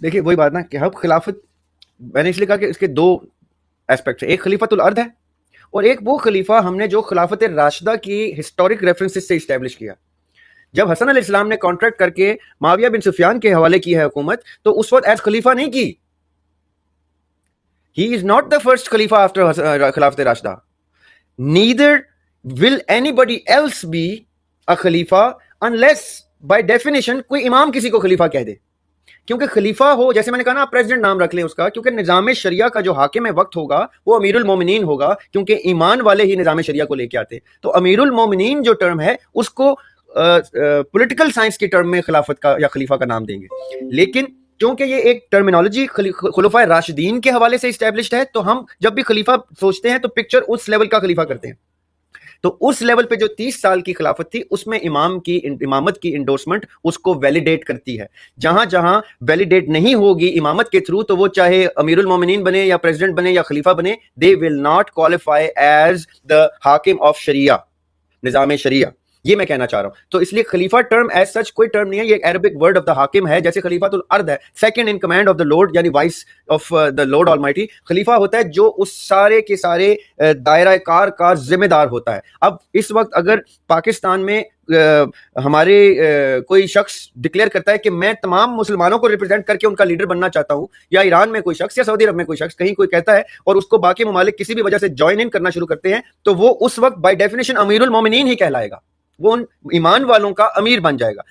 دیکھیے وہی بات نا کہ اب خلافت، میں نے اس لیے کہا کہ اس کے دو ایسپیکٹس ہیں، ایک خلیفۃ الارض ہے اور ایک وہ خلیفہ ہم نے جو خلافت راشدہ کی ہسٹورک ریفرنسز سے اسٹیبلش کیا. جب حسن علیہ السلام نے کانٹریکٹ کر کے معاویہ بن سفیان کے حوالے کی ہے حکومت، تو اس وقت ایز خلیفہ نہیں کی. He is not the first خلیفہ آفٹر خلافت راشدہ. Neither will anybody else be a خلیفہ انلیس بائی ڈیفینیشن کوئی امام کسی کو خلیفہ کہہ دے. کیونکہ خلیفہ ہو، جیسے میں نے کہا نا، آپ پریزیڈنٹ نام رکھ لیں اس کا، کیونکہ نظام شریعہ کا جو حاکم وقت ہوگا وہ امیر المومنین ہوگا، کیونکہ ایمان والے ہی نظام شریعہ کو لے کے آتے. تو امیر المومنین جو ٹرم ہے اس کو پولیٹیکل سائنس کی ٹرم میں خلافت کا یا خلیفہ کا نام دیں گے. لیکن کیونکہ یہ ایک ٹرمینالوجی خلفائے راشدین کے حوالے سے اسٹیبلشڈ ہے، تو ہم جب بھی خلیفہ سوچتے ہیں تو پکچر اس لیول کا خلیفہ کرتے ہیں. تو اس لیول پہ جو 30 سال کی خلافت تھی، اس میں امام کی امامت کی انڈورسمنٹ اس کو ویلیڈیٹ کرتی ہے. جہاں جہاں ویلیڈیٹ نہیں ہوگی امامت کے تھرو، تو وہ چاہے امیر المومنین بنے یا پریزیڈنٹ بنے یا خلیفہ بنے، they will not qualify as the حاکم آف شریعہ، نظام شریعہ. یہ میں کہنا چاہ رہا ہوں. تو اس لیے خلیفہ ٹرم ایز سچ کوئی ٹرم نہیں ہے، یہ ایک عربک ورڈ آف دا حاکم ہے. جیسے خلیفۃ الارض ہے، second in command of the lord, یعنی vice of the lord almighty. خلیفہ ہوتا ہے جو اس سارے کے سارے دائرہ کار کا ذمہ دار ہوتا ہے. اب اس وقت اگر پاکستان میں ہمارے کوئی شخص ڈکلیئر کرتا ہے کہ میں تمام مسلمانوں کو ریپرزینٹ کر کے ان کا لیڈر بننا چاہتا ہوں، یا ایران میں کوئی شخص یا سعودی عرب میں کوئی شخص کہیں کوئی کہتا ہے اور اس کو باقی ممالک کسی بھی وجہ سے جوائن ان کرنا شروع کرتے ہیں، تو وہ اس وقت بائی ڈیفینیشن امیر المومنین ہی کہلائے گا، وہ ان ایمان والوں کا امیر بن جائے گا.